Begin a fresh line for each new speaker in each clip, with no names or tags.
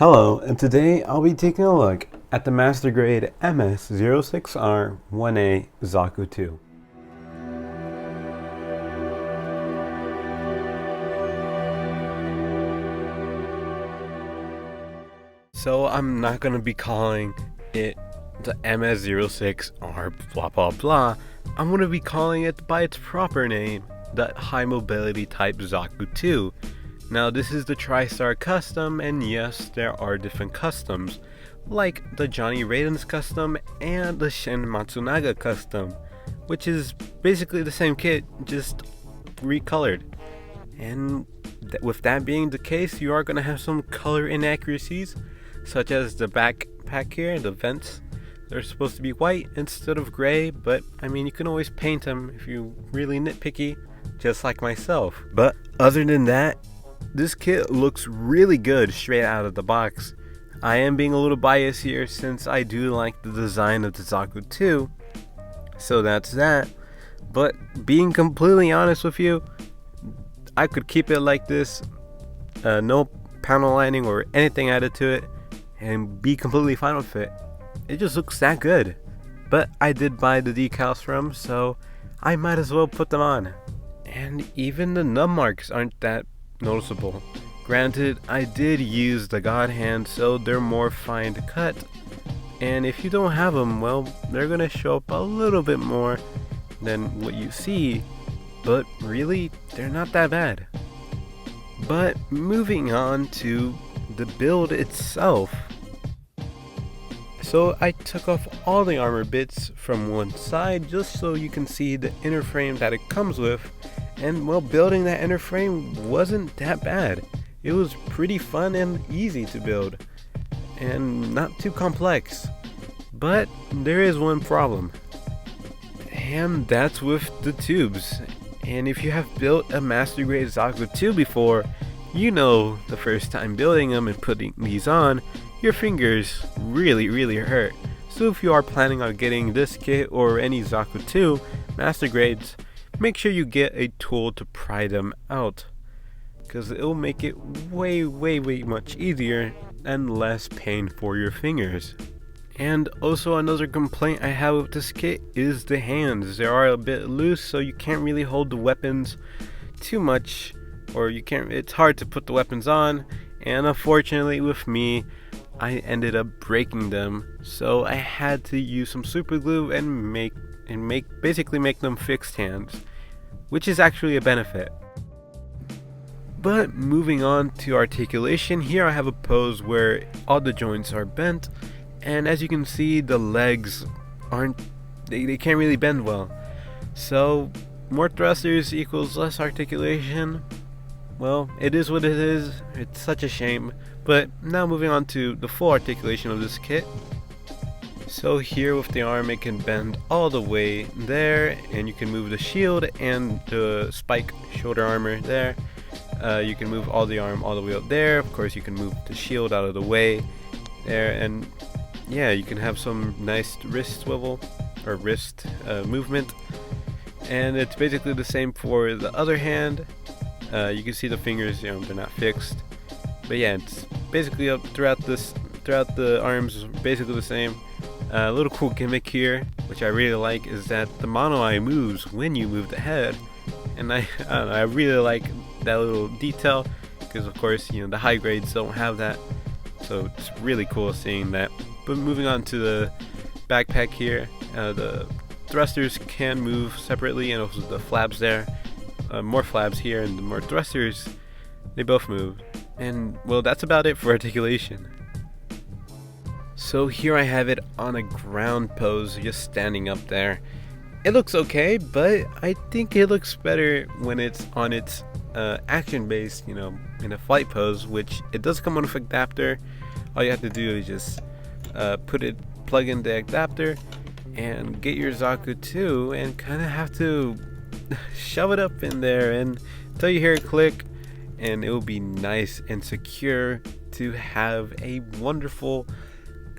Hello, and today I'll be taking a look at the Master Grade MS-06R-1A Zaku II. So I'm not going to be calling it the MS-06R blah blah blah. I'm going to be calling it by its proper name, the High Mobility Type Zaku II. Now this is the TriStar Custom, and yes, there are different customs, like the Johnny Raiden's Custom and the Shin Matsunaga Custom, which is basically the same kit, just recolored. And with that being the case, you are going to have some color inaccuracies, such as the backpack here, the vents. They're supposed to be white instead of gray, but I mean, you can always paint them if you're really nitpicky, just like myself. But other than that, this kit looks really good straight out of the box. I am being a little biased here since I do like the design of the Zaku II, so that's that. But being completely honest with you, I could keep it like this, no panel lining or anything added to it, and be completely fine with it. It just looks that good. But I did buy the decals from, so I might as well put them on. And even the nub marks aren't that noticeable. Granted, I did use the God Hand, so they're more fine to cut, and if you don't have them, well, they're gonna show up a little bit more than what you see, but really, they're not that bad. But moving on to the build itself. So I took off all the armor bits from one side just so you can see the inner frame that it comes with. And well, building that inner frame wasn't that bad. It was pretty fun and easy to build, and not too complex. But there is one problem, and that's with the tubes. And if you have built a Master Grade Zaku II before, you know the first time building them and putting these on, your fingers really hurt. So if you are planning on getting this kit or any Zaku II Master Grades, make sure you get a tool to pry them out, because it'll make it way much easier and less pain for your fingers. And also another complaint I have with this kit is the hands. They are a bit loose, so you can't really hold the weapons too much, or it's hard to put the weapons on, and unfortunately with me, I ended up breaking them, so I had to use some super glue and basically make them fixed hands, which is actually a benefit. But moving on to articulation, here I have a pose where all the joints are bent, and as you can see, the legs they can't really bend well. So more thrusters equals less articulation. Well, it is what it is. It's such a shame. But now moving on to the full articulation of this kit. So here with the arm, it can bend all the way there, and you can move the shield and the spike shoulder armor there. You can move all the arm all the way up there. Of course, you can move the shield out of the way there, and yeah, you can have some nice wrist swivel or wrist movement. And it's basically the same for the other hand. You can see the fingers, they're not fixed. But yeah, it's basically up throughout the arms, basically the same. A little cool gimmick here, which I really like, is that the mono eye moves when you move the head, and I don't know, I really like that little detail, because of course, the high grades don't have that, so it's really cool seeing that. But moving on to the backpack here, the thrusters can move separately, and also the flabs there, more flabs here, and the more thrusters, they both move. And well, that's about it for articulation. So here I have it on a ground pose, just standing up there. It looks okay, but I think it looks better when it's on its action base, in a flight pose, which it does come with an adapter. All you have to do is just plug in the adapter and get your Zaku II, and kind of have to shove it up in there and until you hear it click, and it will be nice and secure to have a wonderful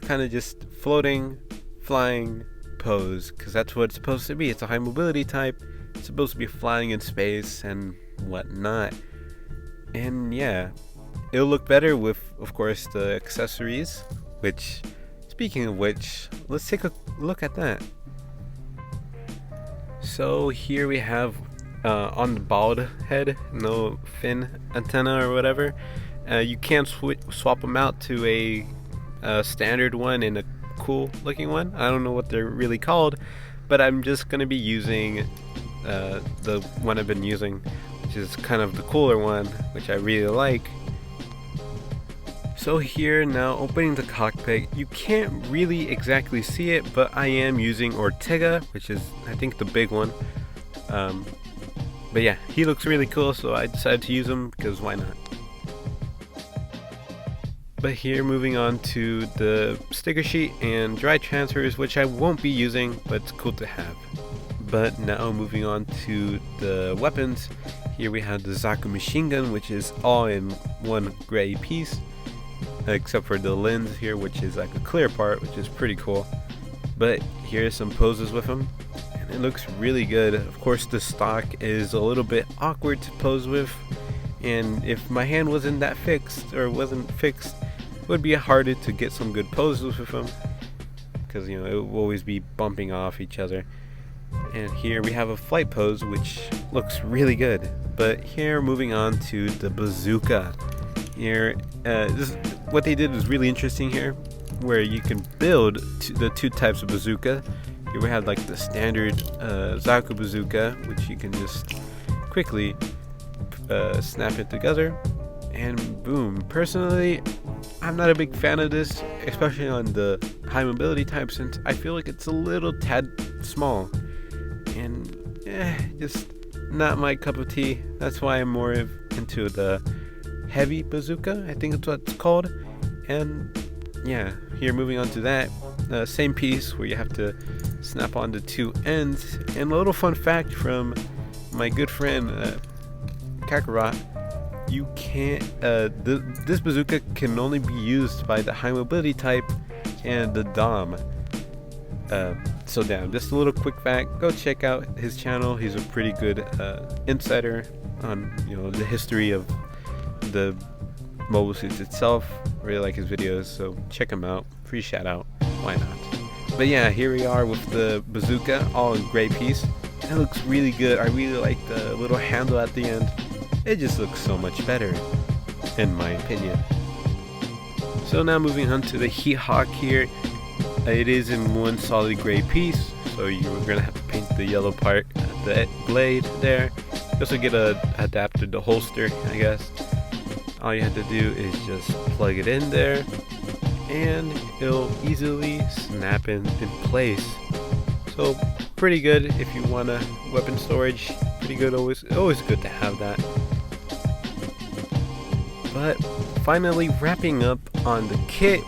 kind of just floating, flying pose, because that's what it's supposed to be. It's a high mobility type. It's supposed to be flying in space and whatnot. And yeah, it'll look better with, of course, the accessories, which, speaking of which, let's take a look at that. So here we have on the bald head, no fin antenna or whatever, you can swap them out to a standard one and a cool looking one. I don't know what they're really called, but I'm just going to be using the one I've been using, which is kind of the cooler one, which I really like. So here now, opening the cockpit, you can't really exactly see it, but I am using Ortega, which is I think the big one. But yeah, he looks really cool, so I decided to use him because why not? But here, moving on to the sticker sheet and dry transfers, which I won't be using, but it's cool to have. But now moving on to the weapons, here we have the Zaku machine gun, which is all in one gray piece, except for the lens here, which is like a clear part, which is pretty cool. But here's some poses with him, and it looks really good. Of course, the stock is a little bit awkward to pose with, and if my hand wasn't fixed, it would be harder to get some good poses with him, because it will always be bumping off each other. And here we have a flight pose, which looks really good. But here, moving on to the bazooka. Here, what they did is really interesting here, where you can build the two types of bazooka. Here we have like the standard Zaku bazooka, which you can just quickly snap it together, and boom. Personally, I'm not a big fan of this, especially on the high mobility type, since I feel like it's a little tad small, and just not my cup of tea. That's why I'm more into the heavy bazooka, I think that's what it's called. And yeah, here moving on to that, same piece where you have to snap on the two ends. And a little fun fact from my good friend Kakarot, you can't this bazooka can only be used by the high mobility type and the Dom. So damn, just a little quick fact, go check out his channel. He's a pretty good insider on the history of the mobile suits itself. Really like his videos, so check him out. Free shout out, why not? But yeah, here we are with the bazooka, all in gray piece. It looks really good. I really like the little handle at the end. It just looks so much better, in my opinion. So now moving on to the Heat Hawk here. It is in one solid gray piece, so you're gonna have to paint the yellow part at the blade there. You also get a adapter to holster, I guess. All you have to do is just plug it in there, and it'll easily snap in place. So pretty good if you want a weapon storage. Pretty good, always good to have that. But finally, wrapping up on the kit,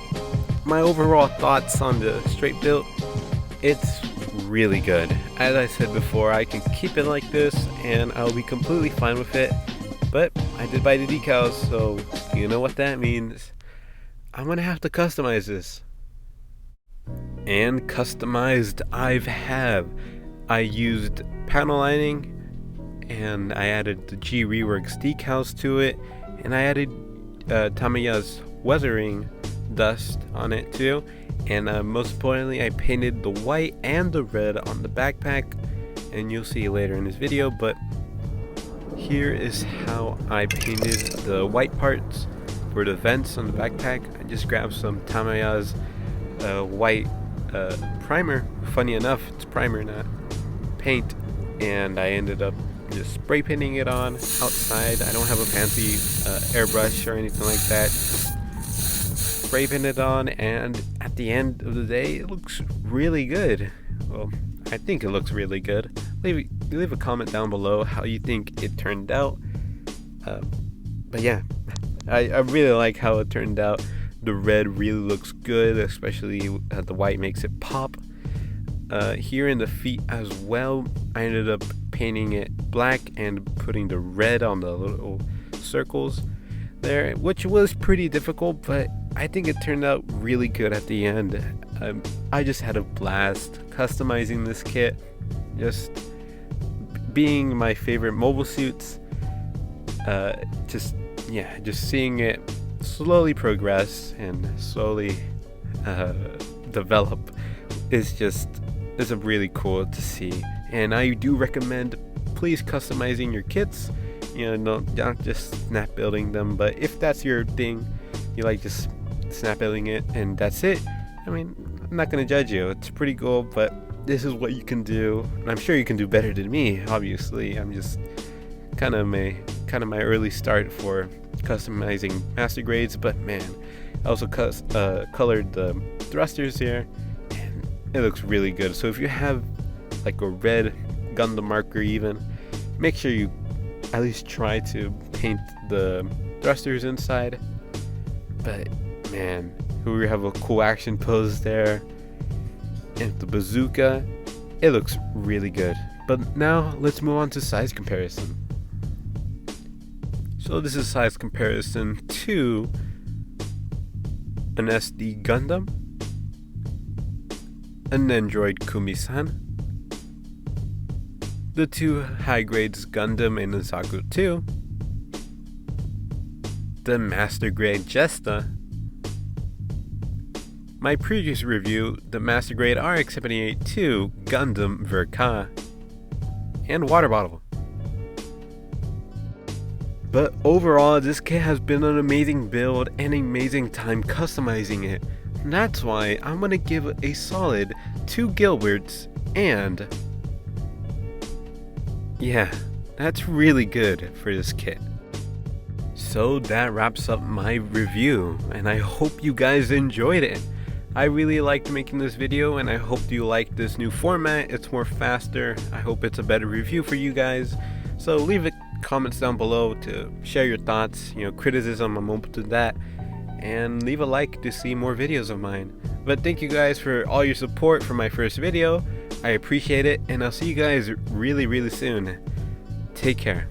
my overall thoughts on the straight build, it's really good. As I said before, I can keep it like this and I'll be completely fine with it. But I did buy the decals, so you know what that means. I'm gonna have to customize this. And customized I used panel lining, and I added the G Reworks decals to it, and I added Tamiya's weathering dust on it too, and most importantly, I painted the white and the red on the backpack, and you'll see later in this video. But here is how I painted the white parts for the vents on the backpack. I just grabbed some Tamiya's white primer. Funny enough, it's primer, not paint, and I ended up just spray painting it on outside. I don't have a fancy airbrush or anything like that. Spray paint it on, and at the end of the day, it looks really good. Well, I think it looks really good. Leave a comment down below how you think it turned out. But yeah, I really like how it turned out. The red really looks good, especially the white makes it pop. Here in the feet as well, I ended up painting it black and putting the red on the little circles there, which was pretty difficult, but I think it turned out really good at the end. I just had a blast customizing this kit, just being my favorite mobile suits. Just seeing it slowly progress and slowly develop is really cool to see. And I do recommend please customizing your kits. You know, don't just snap building them, but if that's your thing, you like just snap building it and that's it, I mean, I'm not gonna judge you. It's pretty cool, but this is what you can do, and I'm sure you can do better than me. Obviously, I'm just kind of my early start for customizing master grades, but man, I also colored the thrusters here, and it looks really good. So if you have like a red Gundam marker, even make sure you at least try to paint the thrusters inside. But man, we have a cool action pose there, and the bazooka, it looks really good. But now let's move on to size comparison. So this is size comparison to an SD Gundam, an Android Kumi-san, the two high grades Gundam and the Zaku II, the master grade Jesta, my previous review, the master grade RX-78-2 Gundam Verka, and water bottle. But overall, this kit has been an amazing build and an amazing time customizing it. And that's why I'm gonna give it a solid 2 Gilberts, and yeah, that's really good for this kit. So that wraps up my review, and I hope you guys enjoyed it. I really liked making this video, and I hope you like this new format. It's more faster. I hope it's a better review for you guys. So leave comments down below to share your thoughts, criticism, I'm open to that. And leave a like to see more videos of mine. But thank you guys for all your support for my first video. I appreciate it, and I'll see you guys really soon. Take care.